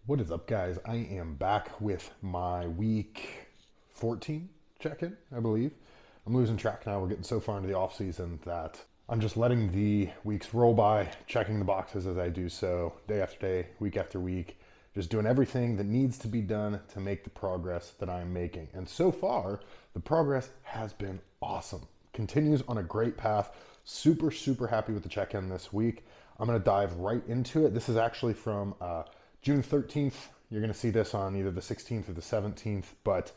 What is up, guys? I am back with my week 14 check-in, I believe. I'm losing track now. We're getting so far into the off season that I'm just letting the weeks roll by, checking the boxes as I do so, day after day, week after week, just doing everything that needs to be done to make the progress that I'm making. And so far, the progress has been awesome. Continues on a great path. Super, super happy with the check-in this week. I'm going to dive right into it. This is actually from June 13th. You're going to see this on either the 16th or the 17th, but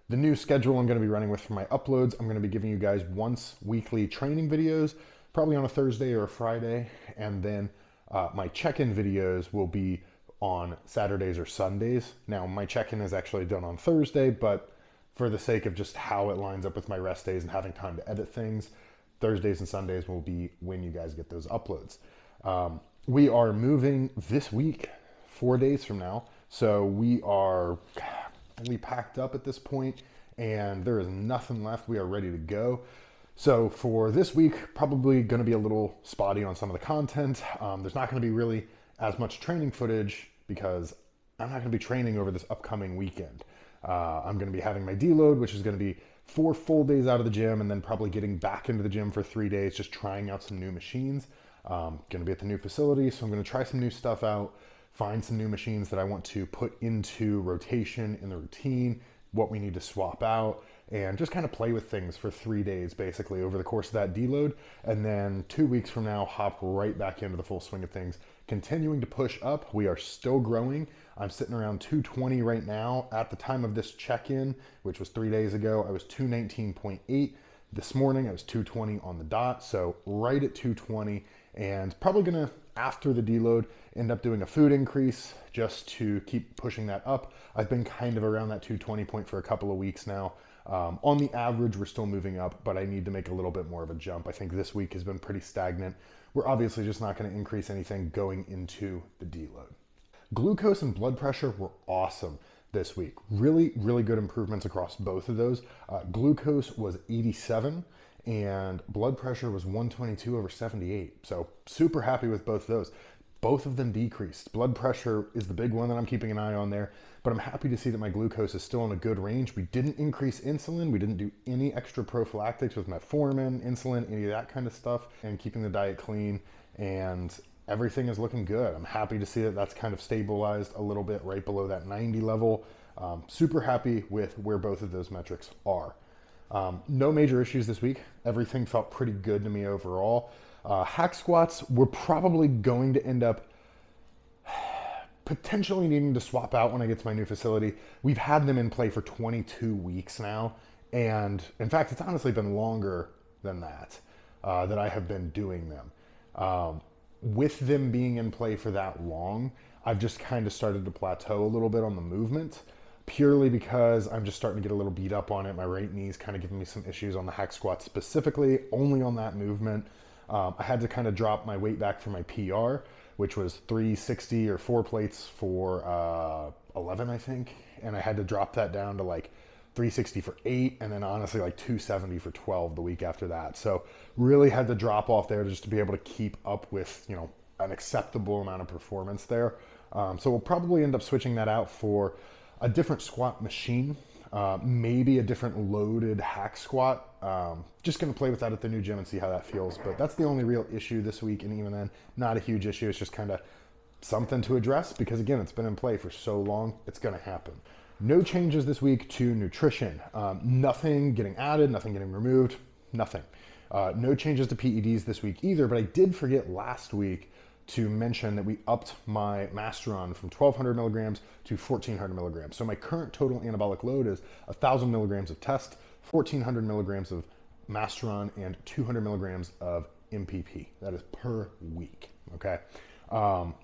the new schedule I'm going to be running with for my uploads, I'm going to be giving you guys once weekly training videos, probably on a Thursday or a Friday, and then my check-in videos will be on Saturdays or Sundays. Now, my check-in is actually done on Thursday, but for the sake of just how it lines up with my rest days and having time to edit things, Thursdays and Sundays will be when you guys get those uploads. We are moving this week, 4 days from now. So we are fully packed up at this point and there is nothing left. We are ready to go. So for this week, probably going to be a little spotty on some of the content. There's not going to be really as much training footage because I'm not going to be training over this upcoming weekend. I'm going to be having my deload, which is going to be 4 full days out of the gym and then probably getting back into the gym for 3 days, just trying out some new machines. Going to be at the new facility, so I'm going to try some new stuff out, find some new machines that I want to put into rotation in the routine, what we need to swap out, and just kind of play with things for 3 days basically over the course of that deload. And then 2 weeks from now, hop right back into the full swing of things, continuing to push up. We are still growing. I'm sitting around 220 right now. At the time of this check-in, which was 3 days ago, I was 219.8. This morning, I was 220 on the dot, so right at 220, and probably gonna, after the deload, end up doing a food increase just to keep pushing that up. I've been kind of around that 220 point for a couple of weeks now. On the average, we're still moving up, but I need to make a little bit more of a jump. I think this week has been pretty stagnant. We're obviously just not gonna increase anything going into the deload. Glucose and blood pressure were awesome this week. Really, really good improvements across both of those. Glucose was 87 and blood pressure was 122/78. So super happy with both those. Both of them decreased. Blood pressure is the big one that I'm keeping an eye on there, but I'm happy to see that my glucose is still in a good range. We didn't increase insulin. We didn't do any extra prophylactics with metformin, insulin, any of that kind of stuff, and keeping the diet clean, and everything is looking good. I'm happy to see that that's kind of stabilized a little bit right below that 90 level. Super happy with where both of those metrics are. No major issues this week. Everything felt pretty good to me overall. Hack squats, we're probably going to end up potentially needing to swap out when I get to my new facility. We've had them in play for 22 weeks now. And in fact, it's honestly been longer than that I have been doing them. With them being in play for that long, I've just kind of started to plateau a little bit on the movement, purely because I'm just starting to get a little beat up on it. My right knee's kind of giving me some issues on the hack squat specifically, only on that movement. I had to kind of drop my weight back for my PR, which was 360 or 4 plates for 11, I think. And I had to drop that down to like 360 for 8, and then honestly like 270 for 12 the week after that. So really had to drop off there just to be able to keep up with, an acceptable amount of performance there. So we'll probably end up switching that out for a different squat machine, maybe a different loaded hack squat. Just gonna play with that at the new gym and see how that feels. But that's the only real issue this week, and even then, not a huge issue. It's just kind of something to address because again, it's been in play for so long, it's gonna happen. No changes this week to nutrition. Nothing getting added, nothing getting removed, nothing. No changes to PEDs this week either, but I did forget last week to mention that we upped my Masteron from 1200 milligrams to 1400 milligrams. So my current total anabolic load is 1000 milligrams of test, 1400 milligrams of Masteron, and 200 milligrams of MPP. That is per week, okay?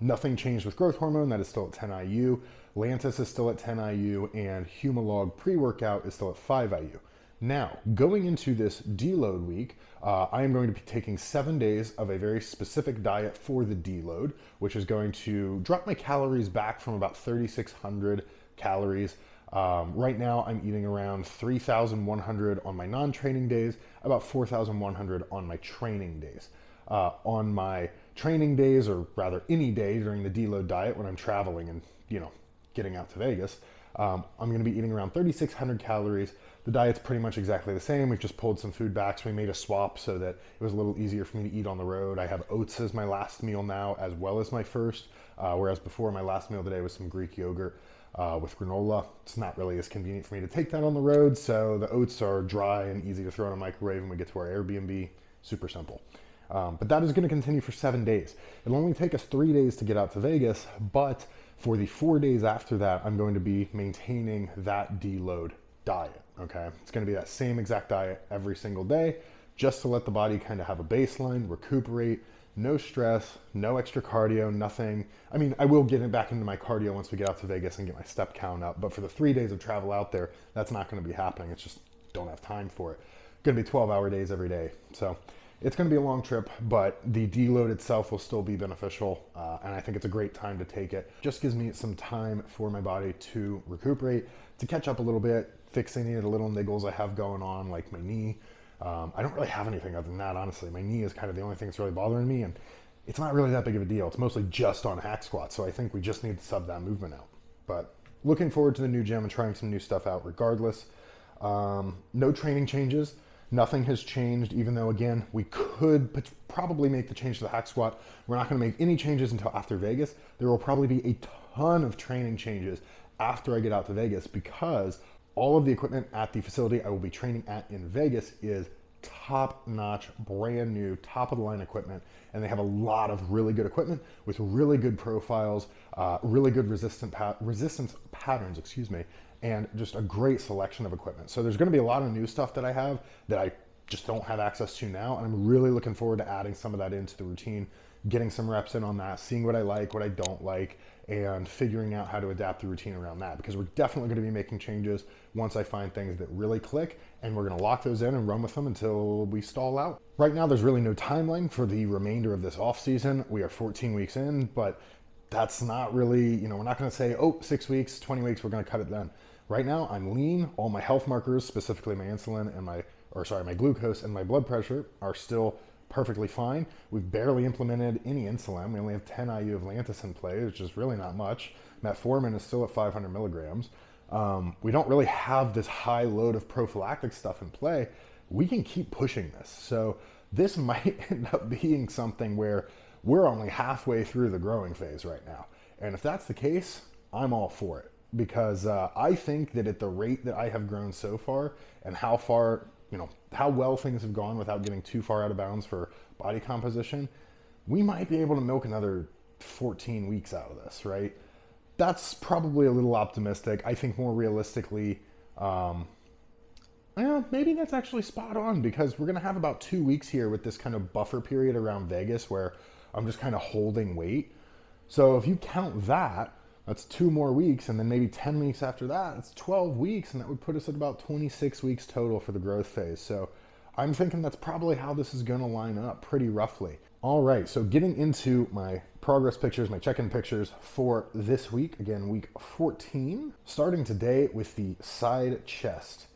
Nothing changed with growth hormone, that is still at 10 IU. Lantus is still at 10 IU, and Humalog pre-workout is still at 5 IU. Now, going into this deload week, I am going to be taking 7 days of a very specific diet for the deload, which is going to drop my calories back from about 3,600 calories. Right now, I'm eating around 3,100 on my non-training days, about 4,100 on my training days. On my training days, or rather any day during the deload diet when I'm traveling and, getting out to Vegas. I'm going to be eating around 3,600 calories. The diet's pretty much exactly the same. We've just pulled some food back, so we made a swap so that it was a little easier for me to eat on the road. I have oats as my last meal now, as well as my first, whereas before my last meal today was some Greek yogurt with granola. It's not really as convenient for me to take that on the road, so the oats are dry and easy to throw in a microwave when we get to our Airbnb. Super simple. But that is going to continue for 7 days. It'll only take us 3 days to get out to Vegas, but for the 4 days after that, I'm going to be maintaining that deload diet, okay? It's going to be that same exact diet every single day, just to let the body kind of have a baseline, recuperate, no stress, no extra cardio, nothing. I mean, I will get it back into my cardio once we get out to Vegas and get my step count up, but for the 3 days of travel out there, that's not going to be happening. It's just don't have time for it. Going to be 12-hour days every day. So it's going to be a long trip, but the deload itself will still be beneficial, and I think it's a great time to take it. Just gives me some time for my body to recuperate, to catch up a little bit, fix any of the little niggles I have going on, like my knee. I don't really have anything other than that, honestly. My knee is kind of the only thing that's really bothering me, and it's not really that big of a deal. It's mostly just on hack squats, so I think we just need to sub that movement out. But looking forward to the new gym and trying some new stuff out regardless. No training changes. Nothing has changed, even though, again, we could probably make the change to the hack squat. We're not going to make any changes until after Vegas. There will probably be a ton of training changes after I get out to Vegas, because all of the equipment at the facility I will be training at in Vegas is top-notch, brand new, top-of-the-line equipment, and they have a lot of really good equipment with really good profiles, really good resistance patterns, and just a great selection of equipment. So there's going to be a lot of new stuff that I have that I just don't have access to now, and I'm really looking forward to adding some of that into the routine, getting some reps in on that, seeing what I like, what I don't like, and figuring out how to adapt the routine around that, because we're definitely going to be making changes once I find things that really click, and we're going to lock those in and run with them until we stall out. Right now, there's really no timeline for the remainder of this off season. We are 14 weeks in, but that's not really, we're not going to say, 6 weeks, 20 weeks, we're going to cut it then. Right now, I'm lean. All my health markers, specifically my insulin and my glucose and my blood pressure, are still perfectly fine. We've barely implemented any insulin. We only have 10 IU of Lantus in play, which is really not much. Metformin is still at 500 milligrams. We don't really have this high load of prophylactic stuff in play. We can keep pushing this. So this might end up being something where we're only halfway through the growing phase right now. And if that's the case, I'm all for it. Because I think that at the rate that I have grown so far, and how far, how well things have gone without getting too far out of bounds for body composition, we might be able to milk another 14 weeks out of this, right? That's probably a little optimistic. I think more realistically, maybe that's actually spot on, because we're going to have about 2 weeks here with this kind of buffer period around Vegas where I'm just kind of holding weight. So if you count that, that's 2 more weeks, and then maybe 10 weeks after that, it's 12 weeks, and that would put us at about 26 weeks total for the growth phase. So I'm thinking that's probably how this is going to line up pretty roughly. All right, so getting into my progress pictures, my check-in pictures for this week, again, week 14, starting today with the side chest.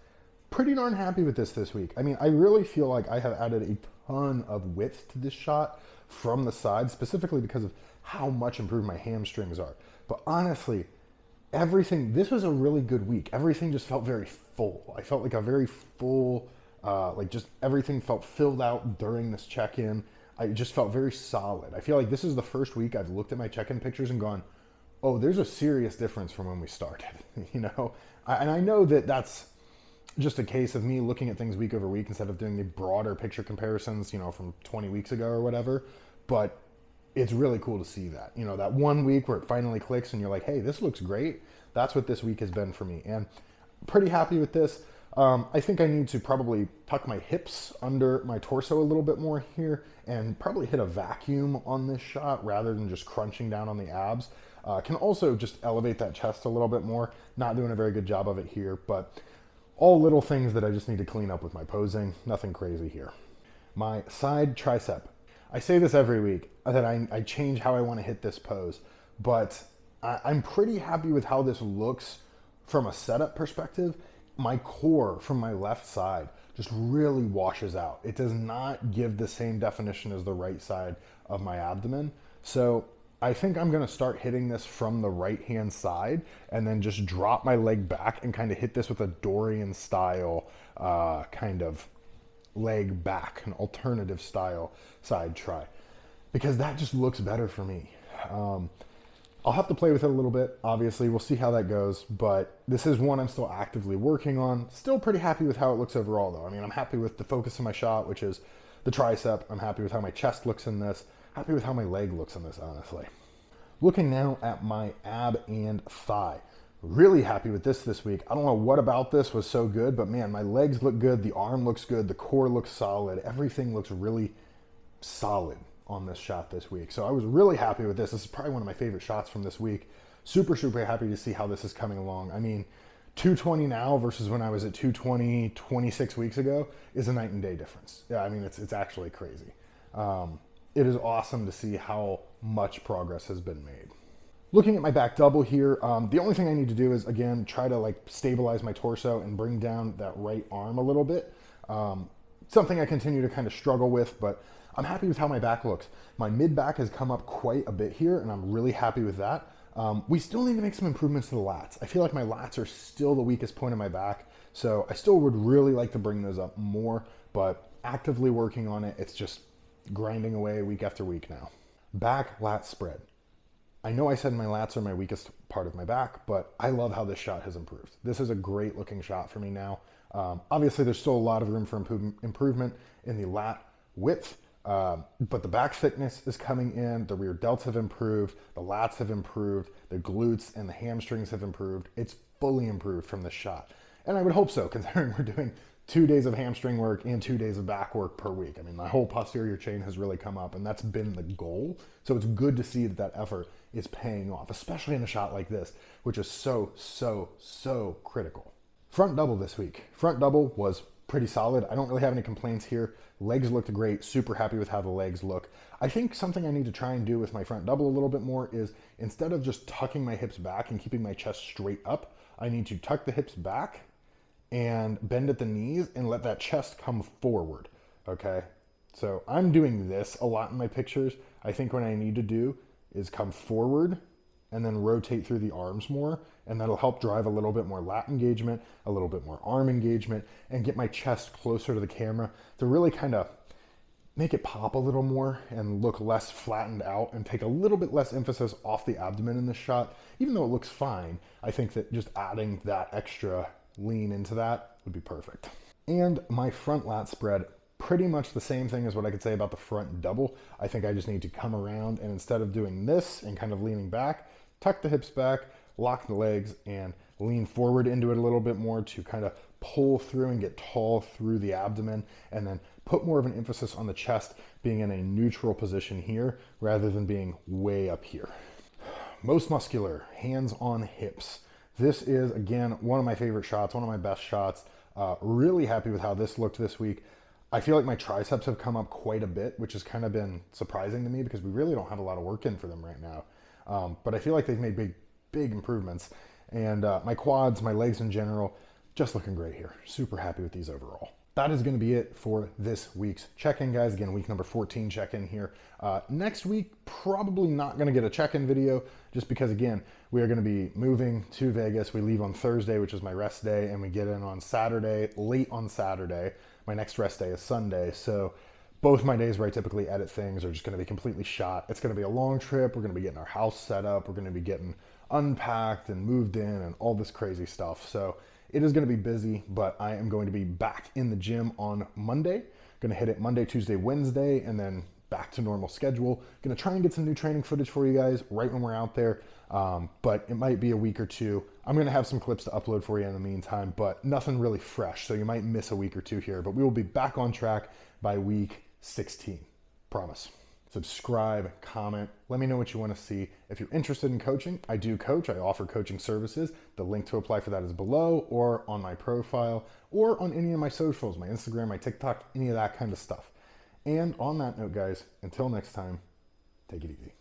Pretty darn happy with this week. I mean, I really feel like I have added a ton of width to this shot from the side, specifically because of how much improved my hamstrings are. But honestly, this was a really good week. Everything just felt very full. I felt like a very full, just everything felt filled out during this check-in. I just felt very solid. I feel like this is the first week I've looked at my check-in pictures and gone, oh, there's a serious difference from when we started, And I know that that's just a case of me looking at things week over week instead of doing the broader picture comparisons, from 20 weeks ago or whatever. But it's really cool to see that, that 1 week where it finally clicks and you're like, hey, this looks great. That's what this week has been for me. And pretty happy with this. I think I need to probably tuck my hips under my torso a little bit more here and probably hit a vacuum on this shot rather than just crunching down on the abs. Can also just elevate that chest a little bit more. Not doing a very good job of it here, but all little things that I just need to clean up with my posing. Nothing crazy here. My side tricep. I say this every week that I change how I want to hit this pose, but I'm pretty happy with how this looks from a setup perspective. My core from my left side just really washes out. It does not give the same definition as the right side of my abdomen. So I think I'm gonna start hitting this from the right-hand side and then just drop my leg back and kind of hit this with a Dorian style kind of leg back, an alternative style side try, because that just looks better for me. I'll have to play with it a little bit. Obviously, we'll see how that goes, but this is one I'm still actively working on. Still pretty happy with how it looks overall, though. I mean, I'm happy with the focus of my shot, which is the tricep. I'm happy with how my chest looks in this. Happy with how my leg looks in this, honestly. Looking now at my ab and thigh. Really happy with this week. I don't know what about this was so good, but man, my legs look good. The arm looks good. The core looks solid. Everything looks really solid on this shot this week. So I was really happy with this. This is probably one of my favorite shots from this week. Super happy to see how this is coming along. I mean, 220 now versus when I was at 220 26 weeks ago is a night and day difference. Yeah, I mean, it's actually crazy. It is awesome to see how much progress has been made. Looking at my back double here, the only thing I need to do is, again, try to like stabilize my torso and bring down that right arm a little bit. Something I continue to kind of struggle with, but I'm happy with how my back looks. My mid back has come up quite a bit here, and I'm really happy with that. We still need to make some improvements to the lats. I feel like my lats are still the weakest point of my back, so I still would really like to bring those up more, but actively working on it. It's just grinding away week after week now. Back lat spread. I know I said my lats are my weakest part of my back, but I love how this shot has improved. This is a great looking shot for me now. Obviously, there's still a lot of room for improvement in the lat width, but the back thickness is coming in. The rear delts have improved. The lats have improved. The glutes and the hamstrings have improved. It's fully improved from this shot. And I would hope so, considering we're doing 2 days of hamstring work and 2 days of back work per week. I mean, my whole posterior chain has really come up, and that's been the goal. So it's good to see that that effort is paying off, especially in a shot like this, which is so critical. Front double this week. Front double was pretty solid. I don't really have any complaints here. Legs looked great. Super happy with how the legs look. I think something I need to try and do with my front double a little bit more is, instead of just tucking my hips back and keeping my chest straight up, I need to tuck the hips back and bend at the knees and let that chest come forward, okay? So I'm doing this a lot in my pictures. I think what I need to do is come forward and then rotate through the arms more, and that'll help drive a little bit more lat engagement, a little bit more arm engagement, and get my chest closer to the camera to really kind of make it pop a little more and look less flattened out and take a little bit less emphasis off the abdomen in this shot. Even though it looks fine, I think that just adding that extra lean into that would be perfect. And my front lat spread, pretty much the same thing as what I could say about the front double. I think I just need to come around, and instead of doing this and kind of leaning back, tuck the hips back, lock the legs, and lean forward into it a little bit more to kind of pull through and get tall through the abdomen, and then put more of an emphasis on the chest being in a neutral position here rather than being way up here. Most muscular, hands on hips. This is, again, one of my favorite shots, one of my best shots. Really happy with how this looked this week. I feel like my triceps have come up quite a bit, which has kind of been surprising to me because we really don't have a lot of work in for them right now. But I feel like they've made big improvements. And my quads, my legs in general, just looking great here. Super happy with these overall. That is going to be it for this week's check-in, guys. Again, week number 14 check-in here. Next week, probably not going to get a check-in video just because, again, we are going to be moving to Vegas. We leave on Thursday, which is my rest day, and we get in on Saturday, late on Saturday. My next rest day is Sunday. So both my days where I typically edit things are just going to be completely shot. It's going to be a long trip. We're going to be getting our house set up. We're going to be getting unpacked and moved in and all this crazy stuff. So it is going to be busy, but I am going to be back in the gym on Monday. Going to hit it Monday, Tuesday, Wednesday, and then back to normal schedule. Going to try and get some new training footage for you guys right when we're out there, but it might be a week or two. I'm going to have some clips to upload for you in the meantime, but nothing really fresh, so you might miss a week or two here, but we will be back on track by week 16. Promise. Subscribe, comment, let me know what you want to see. If you're interested in coaching, I do coach. I offer coaching services. The link to apply for that is below or on my profile or on any of my socials, my Instagram, my TikTok, any of that kind of stuff. And on that note, guys, until next time, take it easy.